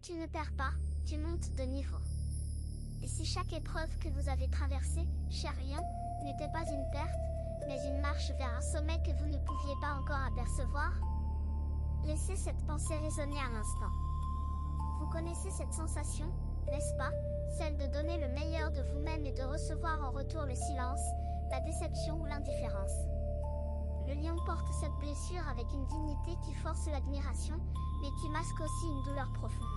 tu ne perds pas, tu montes de niveau. Et si chaque épreuve que vous avez traversée, cher lion, n'était pas une perte, mais une marche vers un sommet que vous ne pouviez pas encore apercevoir? Laissez cette pensée résonner un instant. Vous connaissez cette sensation, n'est-ce pas? Celle de donner le meilleur de vous-même et de recevoir en retour le silence, la déception ou l'indifférence. Le lion porte cette blessure avec une dignité qui force l'admiration, mais qui masque aussi une douleur profonde.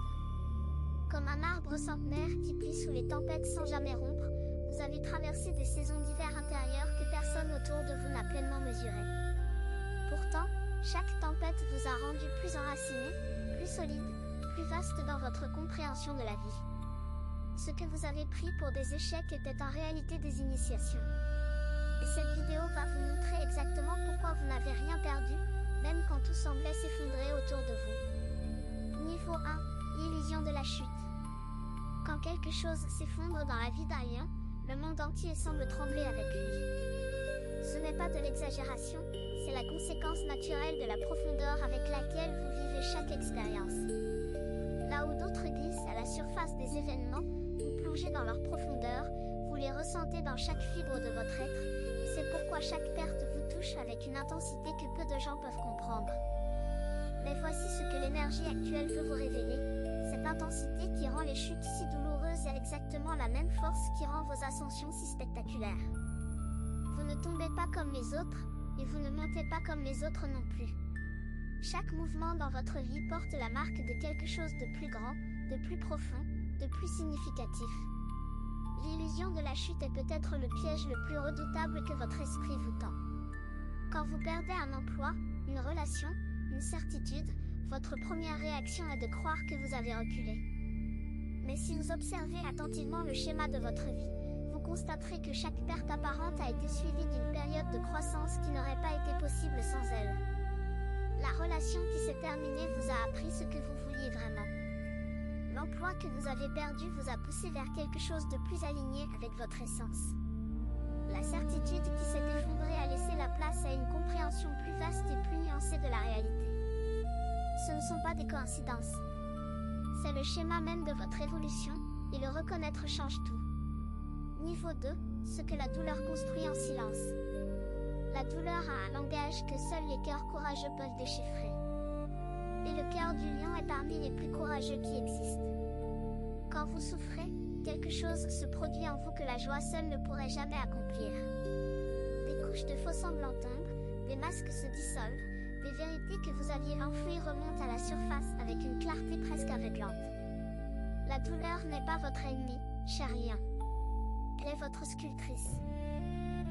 Comme un arbre centenaire qui plie sous les tempêtes sans jamais rompre, vous avez traversé des saisons d'hiver intérieures que personne autour de vous n'a pleinement mesurées. Pourtant, chaque tempête vous a rendu plus enraciné, plus solide, plus vaste dans votre compréhension de la vie. Ce que vous avez pris pour des échecs était en réalité des initiations. Et cette vidéo va vous montrer exactement pourquoi vous n'avez rien perdu, même quand tout semblait s'effondrer autour de vous. Niveau 1, l'illusion de la chute. Quand quelque chose s'effondre dans la vie d'un lion, le monde entier semble trembler avec lui. Ce n'est pas de l'exagération, c'est la conséquence naturelle de la profondeur avec laquelle vous vivez chaque expérience. Là où d'autres glissent à la surface des événements, vous plongez dans leur profondeur, vous les ressentez dans chaque fibre de votre être, et c'est pourquoi chaque perte vous touche avec une intensité que peu de gens peuvent comprendre. Mais voici ce que l'énergie actuelle veut vous révéler, cette intensité qui rend les chutes si douloureuses est exactement la même force qui rend vos ascensions si spectaculaires. Vous ne tombez pas comme les autres, et vous ne montez pas comme les autres non plus. Chaque mouvement dans votre vie porte la marque de quelque chose de plus grand, de plus profond, de plus significatif. L'illusion de la chute est peut-être le piège le plus redoutable que votre esprit vous tend. Quand vous perdez un emploi, une relation, une certitude, votre première réaction est de croire que vous avez reculé. Mais si vous observez attentivement le schéma de votre vie, vous constaterez que chaque perte apparente a été suivie d'une période de croissance qui n'aurait pas été possible sans elle. La relation qui s'est terminée vous a appris ce que vous vouliez vraiment. L'emploi que vous avez perdu vous a poussé vers quelque chose de plus aligné avec votre essence. La certitude qui s'est effondrée a laissé la place à une compréhension plus vaste et plus nuancée de la réalité. Ce ne sont pas des coïncidences. C'est le schéma même de votre évolution, et le reconnaître change tout. Niveau 2, ce que la douleur construit en silence. La douleur a un langage que seuls les cœurs courageux peuvent déchiffrer. Et le cœur du lion est parmi les plus courageux qui existent. Quand vous souffrez, quelque chose se produit en vous que la joie seule ne pourrait jamais accomplir. Des couches de faux semblants tombent, des masques se dissolvent, des vérités que vous aviez enfouies remontent à la surface avec une clarté presque aveuglante. La douleur n'est pas votre ennemi, cher lion. Elle est votre sculptrice.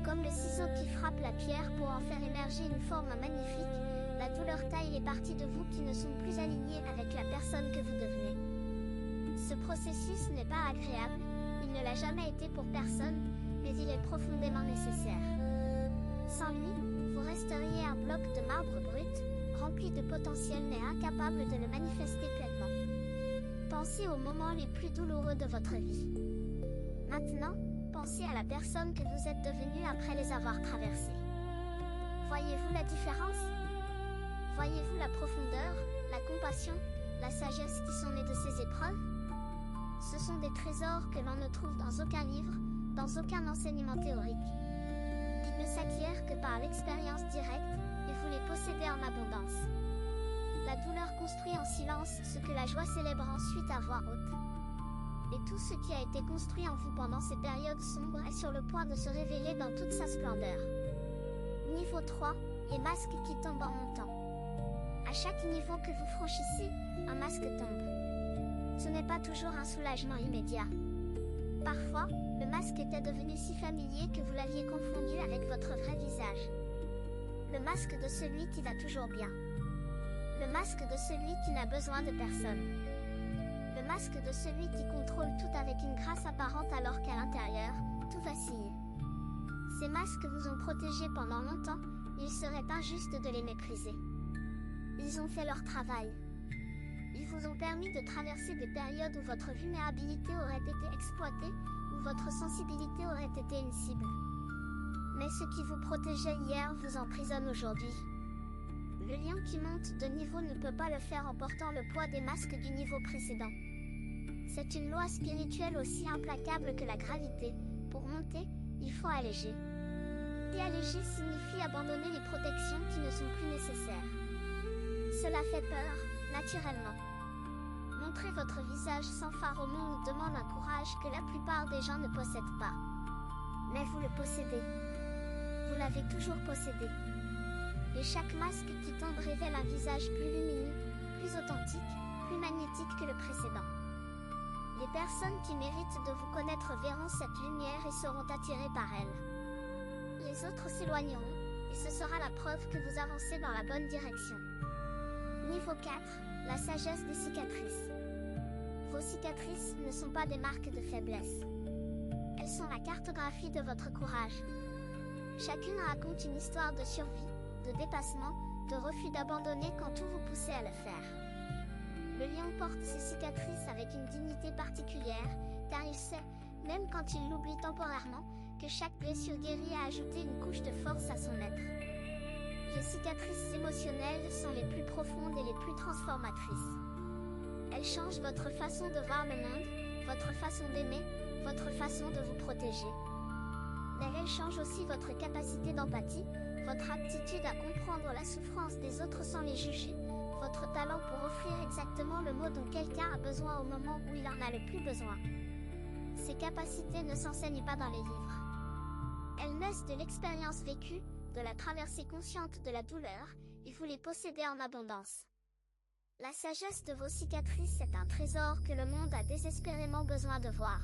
Comme le ciseau qui frappe la pierre pour en faire émerger une forme magnifique, la douleur taille les parties de vous qui ne sont plus alignées avec la personne que vous devenez. Ce processus n'est pas agréable, il ne l'a jamais été pour personne, mais il est profondément nécessaire. Sans lui, vous resteriez un bloc de marbre brut, rempli de potentiel mais incapable de le manifester pleinement. Pensez aux moments les plus douloureux de votre vie. Maintenant, pensez à la personne que vous êtes devenue après les avoir traversés. Voyez-vous la différence? Voyez-vous la profondeur, la compassion, la sagesse qui sont nées de ces épreuves? Ce sont des trésors que l'on ne trouve dans aucun livre, dans aucun enseignement théorique. Ils ne s'acquièrent que par l'expérience directe, et vous les possédez en abondance. La douleur construit en silence ce que la joie célèbre ensuite à voix haute. Et tout ce qui a été construit en vous pendant ces périodes sombres est sur le point de se révéler dans toute sa splendeur. Niveau 3, les masques qui tombent en montant. À chaque niveau que vous franchissez, un masque tombe. Ce n'est pas toujours un soulagement immédiat. Parfois, le masque était devenu si familier que vous l'aviez confondu avec votre vrai visage. Le masque de celui qui va toujours bien. Le masque de celui qui n'a besoin de personne. Le masque de celui qui contrôle tout avec une grâce apparente alors qu'à l'intérieur, tout vacille. Ces masques vous ont protégé pendant longtemps, il serait injuste de les mépriser. Ils ont fait leur travail. Ils vous ont permis de traverser des périodes où votre vulnérabilité aurait été exploitée, où votre sensibilité aurait été une cible. Mais ce qui vous protégeait hier vous emprisonne aujourd'hui. Le lion qui monte de niveau ne peut pas le faire en portant le poids des masques du niveau précédent. C'est une loi spirituelle aussi implacable que la gravité. Pour monter, il faut alléger. Et alléger signifie abandonner les protections qui ne sont plus nécessaires. Cela fait peur, naturellement. Montrer votre visage sans phare au monde demande un courage que la plupart des gens ne possèdent pas. Mais vous le possédez. Vous l'avez toujours possédé. Et chaque masque qui tombe révèle un visage plus lumineux, plus authentique, plus magnétique que le précédent. Les personnes qui méritent de vous connaître verront cette lumière et seront attirées par elle. Les autres s'éloigneront, et ce sera la preuve que vous avancez dans la bonne direction. Niveau 4, la sagesse des cicatrices. Vos cicatrices ne sont pas des marques de faiblesse. Elles sont la cartographie de votre courage. Chacune raconte une histoire de survie, de dépassement, de refus d'abandonner quand tout vous poussez à le faire. Le lion porte ses cicatrices avec une dignité particulière, car il sait, même quand il l'oublie temporairement, que chaque blessure guérie a ajouté une couche de force à son être. Les cicatrices émotionnelles sont les plus profondes et les plus transformatrices. Elles changent votre façon de voir le monde, votre façon d'aimer, votre façon de vous protéger. Mais elles changent aussi votre capacité d'empathie, votre aptitude à comprendre la souffrance des autres sans les juger, votre talent pour offrir exactement le mot dont quelqu'un a besoin au moment où il en a le plus besoin. Ces capacités ne s'enseignent pas dans les livres. Elles naissent de l'expérience vécue, de la traversée consciente de la douleur, et vous les possédez en abondance. La sagesse de vos cicatrices est un trésor que le monde a désespérément besoin de voir.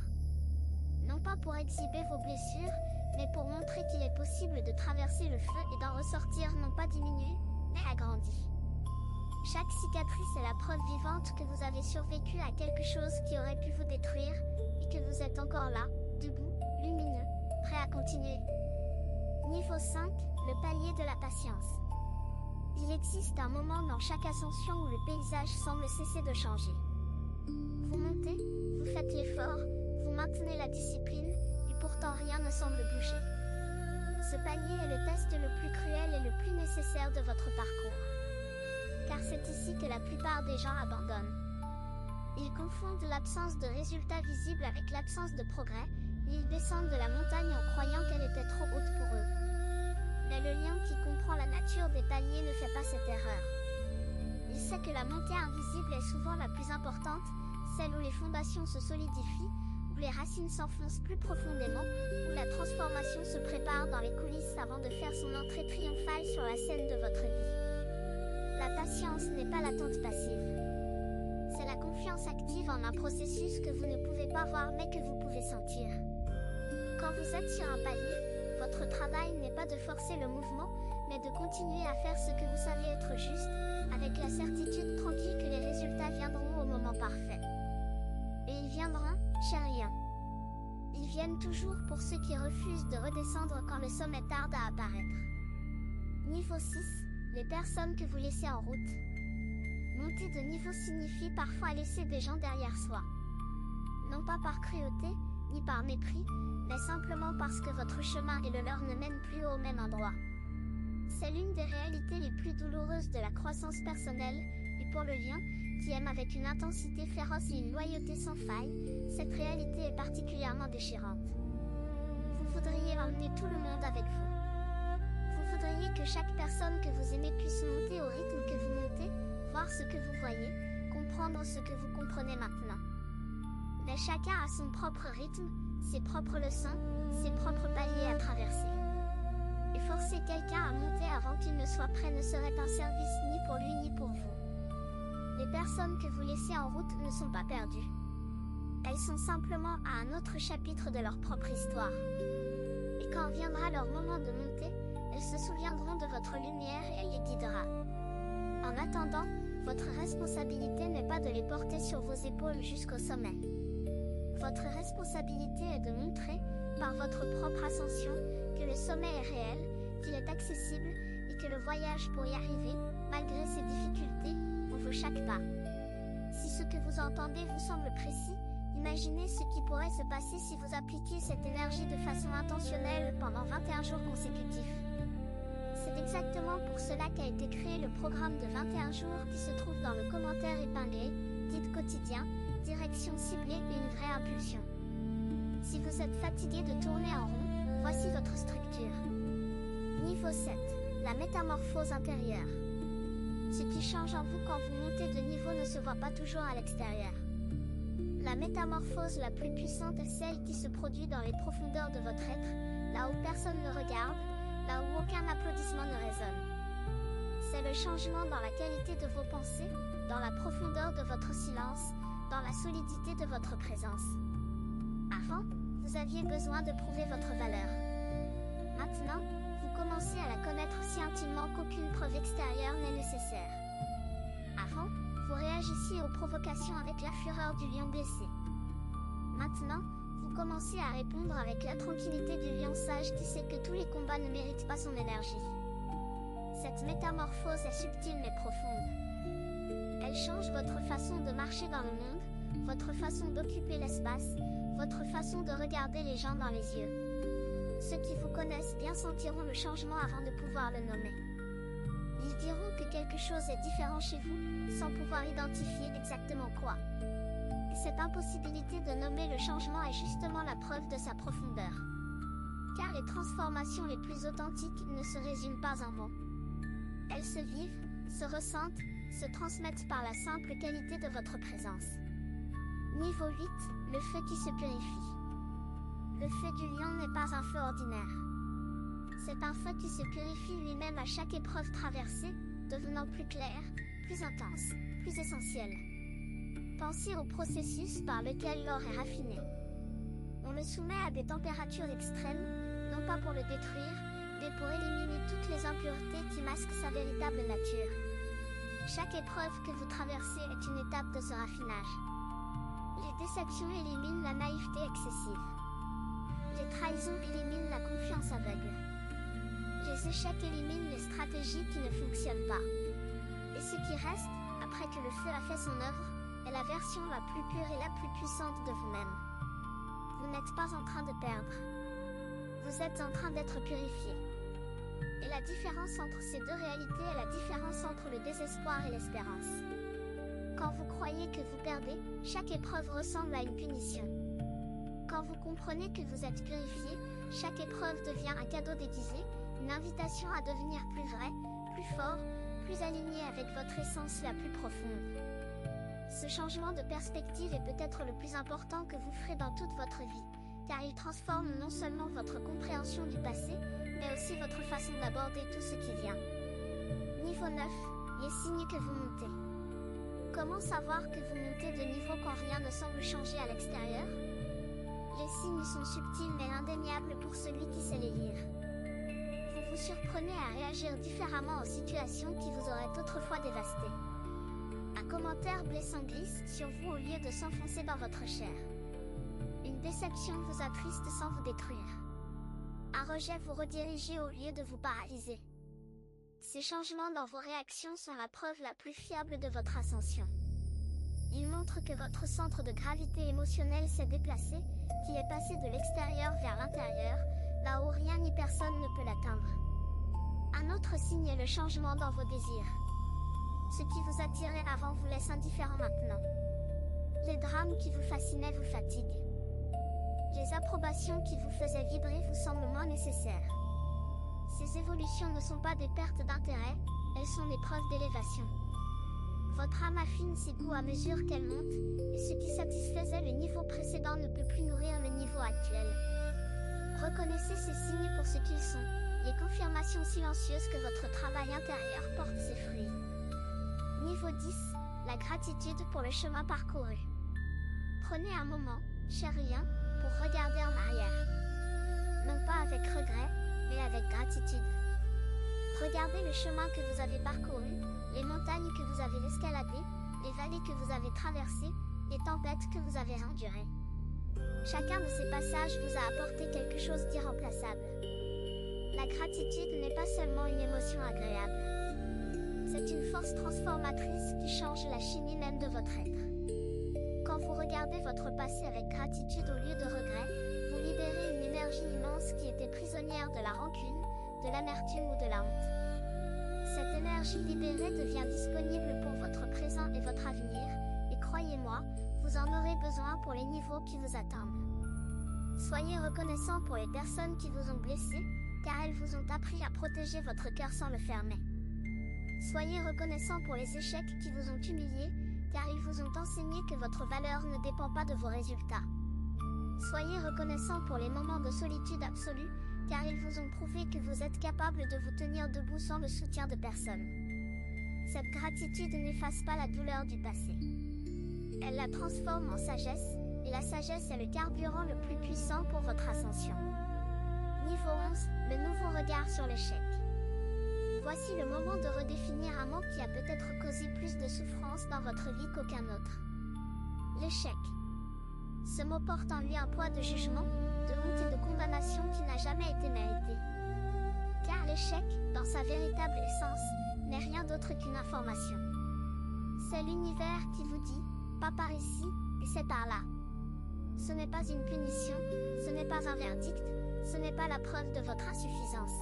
Non pas pour exhiber vos blessures, mais pour montrer qu'il est possible de traverser le feu et d'en ressortir non pas diminué, mais agrandi. Chaque cicatrice est la preuve vivante que vous avez survécu à quelque chose qui aurait pu vous détruire, et que vous êtes encore là, debout, lumineux, prêt à continuer. Niveau 5, le palier de la patience. Il existe un moment dans chaque ascension où le paysage semble cesser de changer. Vous montez, vous faites l'effort, vous maintenez la discipline, et pourtant rien ne semble bouger. Ce palier est le test le plus cruel et le plus nécessaire de votre parcours. Car c'est ici que la plupart des gens abandonnent. Ils confondent l'absence de résultats visibles avec l'absence de progrès, et ils descendent de la montagne en croyant qu'elle était trop haute pour eux. Mais le lion qui comprend la nature des paliers ne fait pas cette erreur. Il sait que la montée invisible est souvent la plus importante, celle où les fondations se solidifient, où les racines s'enfoncent plus profondément, où la transformation se prépare dans les coulisses avant de faire son entrée triomphale sur la scène de votre vie. La patience n'est pas l'attente passive. C'est la confiance active en un processus que vous ne pouvez pas voir mais que vous pouvez sentir. Quand vous êtes sur un palier, votre travail n'est pas de forcer le mouvement, mais de continuer à faire ce que vous savez être juste, avec la certitude tranquille que les résultats viendront au moment parfait. Et ils viendront, cher lion. Ils viennent toujours pour ceux qui refusent de redescendre quand le sommet tarde à apparaître. Niveau 6, les personnes que vous laissez en route. Monter de niveau signifie parfois laisser des gens derrière soi. Non pas par cruauté, ni par mépris, mais simplement parce que votre chemin et le leur ne mènent plus au même endroit. C'est l'une des réalités les plus douloureuses de la croissance personnelle, et pour le lion, qui aime avec une intensité féroce et une loyauté sans faille, cette réalité est particulièrement déchirante. Vous voudriez emmener tout le monde avec vous. Vous voudriez que chaque personne que vous aimez puisse monter au rythme que vous montez, voir ce que vous voyez, comprendre ce que vous comprenez maintenant. Mais chacun a son propre rythme, ses propres leçons, ses propres paliers à traverser. Et forcer quelqu'un à monter avant qu'il ne soit prêt ne serait un service ni pour lui ni pour vous. Les personnes que vous laissez en route ne sont pas perdues. Elles sont simplement à un autre chapitre de leur propre histoire. Et quand viendra leur moment de monter, elles se souviendront de votre lumière et elle les guidera. En attendant, votre responsabilité n'est pas de les porter sur vos épaules jusqu'au sommet. Votre responsabilité est de montrer, par votre propre ascension, que le sommet est réel, qu'il est accessible, et que le voyage pour y arriver, malgré ses difficultés, en vaut chaque pas. Si ce que vous entendez vous semble précis, imaginez ce qui pourrait se passer si vous appliquiez cette énergie de façon intentionnelle pendant 21 jours consécutifs. C'est C'est exactement pour cela qu'a été créé le programme de 21 jours qui se trouve dans le commentaire épinglé, guide quotidien, direction ciblée et une vraie impulsion. Si vous êtes fatigué de tourner en rond, voici votre structure. Niveau 7. La métamorphose intérieure. Ce qui change en vous quand vous montez de niveau ne se voit pas toujours à l'extérieur. La métamorphose la plus puissante est celle qui se produit dans les profondeurs de votre être, là où personne ne regarde, là où aucun applaudissement ne résonne. C'est le changement dans la qualité de vos pensées, dans la profondeur de votre silence, dans la solidité de votre présence. Avant, vous aviez besoin de prouver votre valeur. Maintenant, vous commencez à la connaître si intimement qu'aucune preuve extérieure n'est nécessaire. Avant, vous réagissiez aux provocations avec la fureur du lion blessé. Maintenant, vous commencez à répondre avec la tranquillité du lion sage qui sait que tous les combats ne méritent pas son énergie. Cette métamorphose est subtile mais profonde. Elle change votre façon de marcher dans le monde, votre façon d'occuper l'espace, votre façon de regarder les gens dans les yeux. Ceux qui vous connaissent bien sentiront le changement avant de pouvoir le nommer. Ils diront que quelque chose est différent chez vous, sans pouvoir identifier exactement quoi. Cette impossibilité de nommer le changement est justement la preuve de sa profondeur. Car les transformations les plus authentiques ne se résument pas en mots. Elles se vivent, se ressentent, se transmettent par la simple qualité de votre présence. Niveau 8, le feu qui se purifie. Le feu du lion n'est pas un feu ordinaire. C'est un feu qui se purifie lui-même à chaque épreuve traversée, devenant plus clair, plus intense, plus essentiel. Pensez au processus par lequel l'or est raffiné. On le soumet à des températures extrêmes, non pas pour le détruire, mais pour éliminer toutes les impuretés qui masquent sa véritable nature. Chaque épreuve que vous traversez est une étape de ce raffinage. Les déceptions éliminent la naïveté excessive. Les trahisons éliminent la confiance aveugle. Les échecs éliminent les stratégies qui ne fonctionnent pas. Et ce qui reste, après que le feu a fait son œuvre, est la version la plus pure et la plus puissante de vous-même. Vous n'êtes pas en train de perdre. Vous êtes en train d'être purifié. Et la différence entre ces deux réalités est la différence entre le désespoir et l'espérance. Quand vous croyez que vous perdez, chaque épreuve ressemble à une punition. Quand vous comprenez que vous êtes purifié, chaque épreuve devient un cadeau déguisé, une invitation à devenir plus vrai, plus fort, plus aligné avec votre essence la plus profonde. Ce changement de perspective est peut-être le plus important que vous ferez dans toute votre vie, car il transforme non seulement votre compréhension du passé, mais aussi votre façon d'aborder tout ce qui vient. Niveau 9, les signes que vous montez. Comment savoir que vous montez de niveau quand rien ne semble changer à l'extérieur? Les signes sont subtils mais indéniables pour celui qui sait les lire. Vous vous surprenez à réagir différemment aux situations qui vous auraient autrefois dévasté. Un commentaire blessant glisse sur vous au lieu de s'enfoncer dans votre chair. Une déception vous attriste sans vous détruire. Un rejet vous rediriger au lieu de vous paralyser. Ces changements dans vos réactions sont la preuve la plus fiable de votre ascension. Ils montrent que votre centre de gravité émotionnelle s'est déplacé, qu'il est passé de l'extérieur vers l'intérieur, là où rien ni personne ne peut l'atteindre. Un autre signe est le changement dans vos désirs. Ce qui vous attirait avant vous laisse indifférent maintenant. Les drames qui vous fascinaient vous fatiguent. Les approbations qui vous faisaient vibrer vous semblent moins nécessaires. Ces évolutions ne sont pas des pertes d'intérêt, elles sont des preuves d'élévation. Votre âme affine ses goûts à mesure qu'elle monte, et ce qui satisfaisait le niveau précédent ne peut plus nourrir le niveau actuel. Reconnaissez ces signes pour ce qu'ils sont, les confirmations silencieuses que votre travail intérieur porte ses fruits. Niveau 10, la gratitude pour le chemin parcouru. Prenez un moment, cher lien, pour regarder en arrière. Non pas avec regret, mais avec gratitude. Regardez le chemin que vous avez parcouru, les montagnes que vous avez escaladées, les vallées que vous avez traversées, les tempêtes que vous avez endurées. Chacun de ces passages vous a apporté quelque chose d'irremplaçable. La gratitude n'est pas seulement une émotion agréable. C'est une force transformatrice qui change la chimie même de votre être. Quand vous regardez votre passé avec gratitude au lieu de regret, vous libérez une énergie immense qui était prisonnière de la rancune, de l'amertume ou de la honte. Cette énergie libérée devient disponible pour votre présent et votre avenir, et croyez-moi, vous en aurez besoin pour les niveaux qui vous attendent. Soyez reconnaissant pour les personnes qui vous ont blessé, car elles vous ont appris à protéger votre cœur sans le fermer. Soyez reconnaissant pour les échecs qui vous ont humilié, car ils vous ont enseigné que votre valeur ne dépend pas de vos résultats. Soyez reconnaissant pour les moments de solitude absolue, car ils vous ont prouvé que vous êtes capable de vous tenir debout sans le soutien de personne. Cette gratitude n'efface pas la douleur du passé. Elle la transforme en sagesse, et la sagesse est le carburant le plus puissant pour votre ascension. Niveau 11, le nouveau regard sur l'échec. Voici le moment de redéfinir un mot qui a peut-être causé plus de souffrance dans votre vie qu'aucun autre. L'échec. Ce mot porte en lui un poids de jugement, de honte et de condamnation qui n'a jamais été mérité. Car l'échec, dans sa véritable essence, n'est rien d'autre qu'une information. C'est l'univers qui vous dit, pas par ici, et c'est par là. Ce n'est pas une punition, ce n'est pas un verdict, ce n'est pas la preuve de votre insuffisance.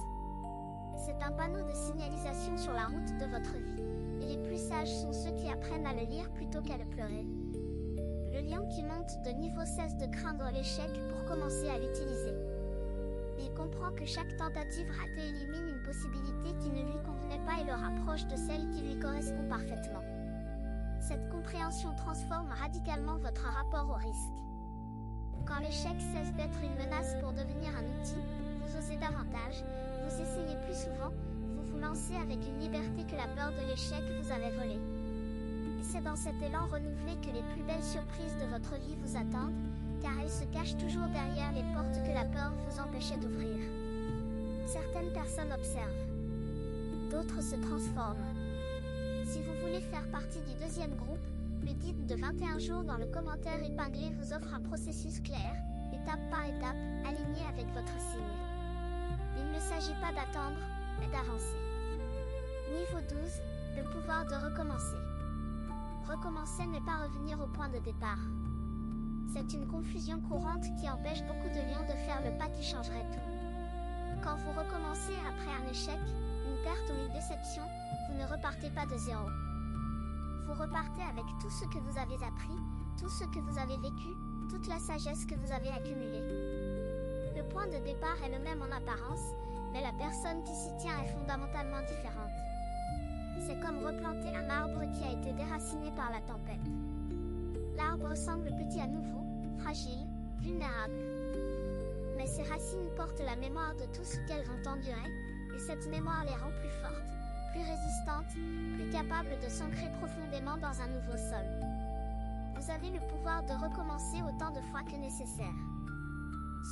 C'est un panneau de signalisation sur la route de votre vie, et les plus sages sont ceux qui apprennent à le lire plutôt qu'à le pleurer. Le lion qui monte de niveau cesse de craindre l'échec pour commencer à l'utiliser. Il comprend que chaque tentative ratée élimine une possibilité qui ne lui convenait pas et le rapproche de celle qui lui correspond parfaitement. Cette compréhension transforme radicalement votre rapport au risque. Quand l'échec cesse d'être une menace pour devenir un outil, vous osez davantage, vous essayez plus souvent, vous vous lancez avec une liberté que la peur de l'échec vous avait volée. Et c'est dans cet élan renouvelé que les plus belles surprises de votre vie vous attendent, car elles se cachent toujours derrière les portes que la peur vous empêchait d'ouvrir. Certaines personnes observent, d'autres se transforment. Si vous voulez faire partie du deuxième groupe, le guide de 21 jours dans le commentaire épinglé vous offre un processus clair, étape par étape, aligné avec votre signe. Il ne s'agit pas d'attendre, mais d'avancer. Niveau 12, le pouvoir de recommencer. Recommencer n'est pas revenir au point de départ. C'est une confusion courante qui empêche beaucoup de lions de faire le pas qui changerait tout. Quand vous recommencez après un échec, une perte ou une déception, vous ne repartez pas de zéro. Vous repartez avec tout ce que vous avez appris, tout ce que vous avez vécu, toute la sagesse que vous avez accumulée. Le point de départ est le même en apparence, mais la personne qui s'y tient est fondamentalement différente. C'est comme replanter un arbre qui a été déraciné par la tempête. L'arbre semble petit à nouveau, fragile, vulnérable. Mais ses racines portent la mémoire de tout ce qu'elles vont endurer, et cette mémoire les rend plus fortes, plus résistantes, plus capables de s'ancrer profondément dans un nouveau sol. Vous avez le pouvoir de recommencer autant de fois que nécessaire.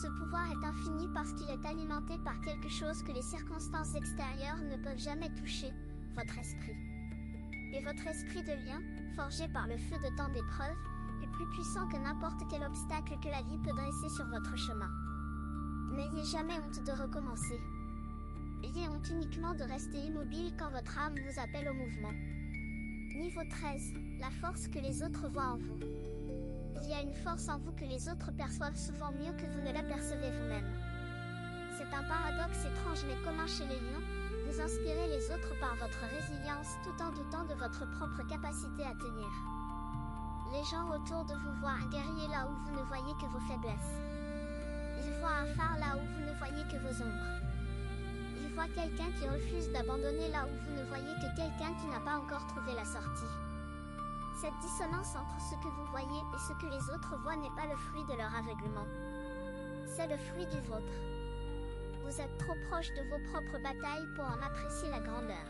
Ce pouvoir est infini parce qu'il est alimenté par quelque chose que les circonstances extérieures ne peuvent jamais toucher, votre esprit. Et votre esprit de lion, forgé par le feu de tant d'épreuves, est plus puissant que n'importe quel obstacle que la vie peut dresser sur votre chemin. N'ayez jamais honte de recommencer. Ayez honte uniquement de rester immobile quand votre âme vous appelle au mouvement. Niveau 13, la force que les autres voient en vous. Il y a une force en vous que les autres perçoivent souvent mieux que vous ne l'apercevez vous-même. C'est un paradoxe étrange mais commun chez les lions, vous inspirez les autres par votre résilience tout en doutant de votre propre capacité à tenir. Les gens autour de vous voient un guerrier là où vous ne voyez que vos faiblesses. Ils voient un phare là où vous ne voyez que vos ombres. Ils voient quelqu'un qui refuse d'abandonner là où vous ne voyez que quelqu'un qui n'a pas encore trouvé la sortie. Cette dissonance entre ce que vous voyez et ce que les autres voient n'est pas le fruit de leur aveuglement. C'est le fruit du vôtre. Vous êtes trop proche de vos propres batailles pour en apprécier la grandeur.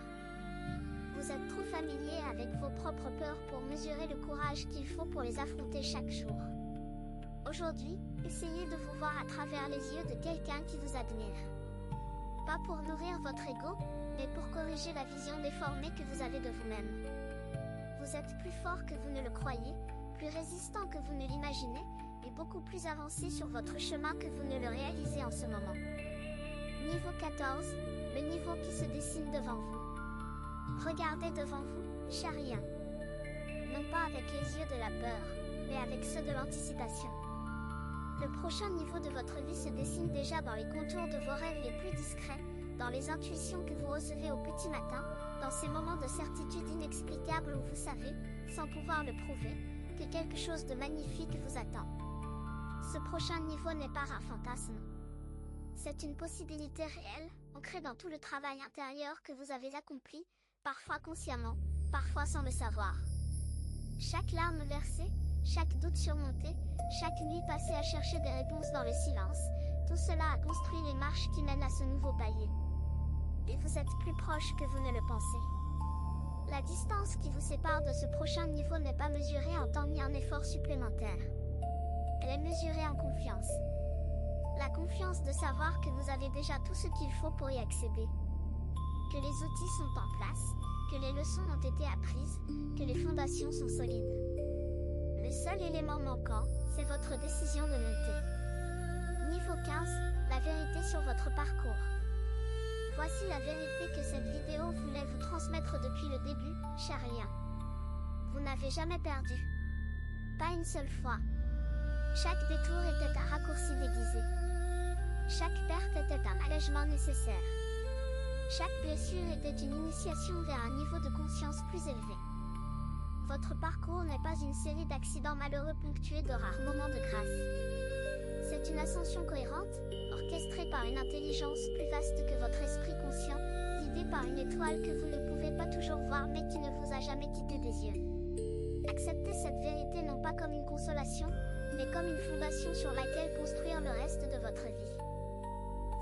Vous êtes trop familier avec vos propres peurs pour mesurer le courage qu'il faut pour les affronter chaque jour. Aujourd'hui, essayez de vous voir à travers les yeux de quelqu'un qui vous admire. Pas pour nourrir votre ego, mais pour corriger la vision déformée que vous avez de vous-même. Vous êtes plus fort que vous ne le croyez, plus résistant que vous ne l'imaginez, et beaucoup plus avancé sur votre chemin que vous ne le réalisez en ce moment. Niveau 14, le niveau qui se dessine devant vous. Regardez devant vous, cher lion. Non pas avec les yeux de la peur, mais avec ceux de l'anticipation. Le prochain niveau de votre vie se dessine déjà dans les contours de vos rêves les plus discrets, dans les intuitions que vous recevez au petit matin, Dans ces moments de certitude inexplicable où vous savez, sans pouvoir le prouver, que quelque chose de magnifique vous attend. Ce prochain niveau n'est pas un fantasme. C'est une possibilité réelle, ancrée dans tout le travail intérieur que vous avez accompli, parfois consciemment, parfois sans le savoir. Chaque larme versée, chaque doute surmonté, chaque nuit passée à chercher des réponses dans le silence, tout cela a construit les marches qui mènent à ce nouveau palier. Et vous êtes plus proche que vous ne le pensez. La distance qui vous sépare de ce prochain niveau n'est pas mesurée en temps ni en effort supplémentaire. Elle est mesurée en confiance. La confiance de savoir que vous avez déjà tout ce qu'il faut pour y accéder. Que les outils sont en place, que les leçons ont été apprises, que les fondations sont solides. Le seul élément manquant, c'est votre décision de monter. Niveau 15, la vérité sur votre parcours. Voici la vérité que cette vidéo voulait vous transmettre depuis le début, cher lien. Vous n'avez jamais perdu. Pas une seule fois. Chaque détour était un raccourci déguisé. Chaque perte était un allègement nécessaire. Chaque blessure était une initiation vers un niveau de conscience plus élevé. Votre parcours n'est pas une série d'accidents malheureux ponctués de rares moments de grâce. C'est une ascension cohérente, orchestrée par une intelligence plus vaste que votre esprit conscient, guidée par une étoile que vous ne pouvez pas toujours voir mais qui ne vous a jamais quitté des yeux. Acceptez cette vérité non pas comme une consolation, mais comme une fondation sur laquelle construire le reste de votre vie.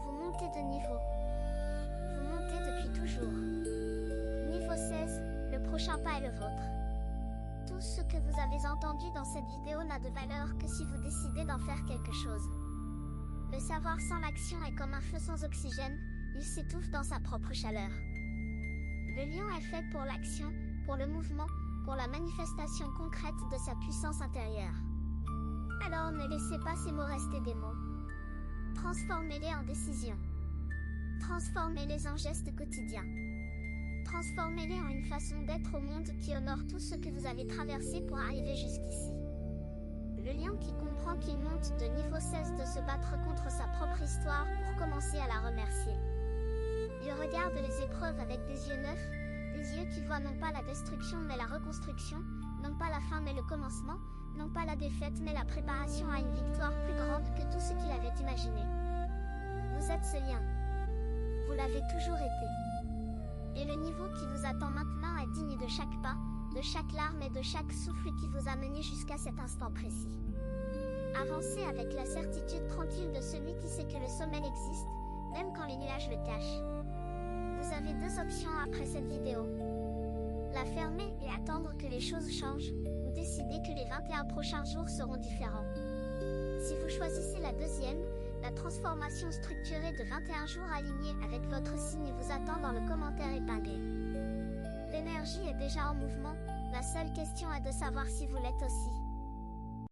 Vous montez de niveau. Vous montez depuis toujours. Niveau 16, le prochain pas est le vôtre. Tout ce que vous avez entendu dans cette vidéo n'a de valeur que si vous décidez d'en faire quelque chose. Le savoir sans l'action est comme un feu sans oxygène, il s'étouffe dans sa propre chaleur. Le lion est fait pour l'action, pour le mouvement, pour la manifestation concrète de sa puissance intérieure. Alors ne laissez pas ces mots rester des mots. Transformez-les en décisions. Transformez-les en gestes quotidiens. Transformez-les en une façon d'être au monde qui honore tout ce que vous avez traversé pour arriver jusqu'ici. Le lion qui comprend qu'il monte de niveau 16 de se battre contre sa propre histoire pour commencer à la remercier. Il regarde les épreuves avec des yeux neufs, des yeux qui voient non pas la destruction mais la reconstruction, non pas la fin mais le commencement, non pas la défaite mais la préparation à une victoire plus grande que tout ce qu'il avait imaginé. Vous êtes ce lien. Vous l'avez toujours été. Et le niveau qui vous attend maintenant est digne de chaque pas, de chaque larme et de chaque souffle qui vous a mené jusqu'à cet instant précis. Avancez avec la certitude tranquille de celui qui sait que le sommet existe, même quand les nuages le cachent. Vous avez deux options après cette vidéo. La fermer et attendre que les choses changent, ou décider que les 21 prochains jours seront différents. Si vous choisissez la deuxième, la transformation structurée de 21 jours alignés avec votre signe vous attend dans le commentaire épinglé. L'énergie est déjà en mouvement, la seule question est de savoir si vous l'êtes aussi.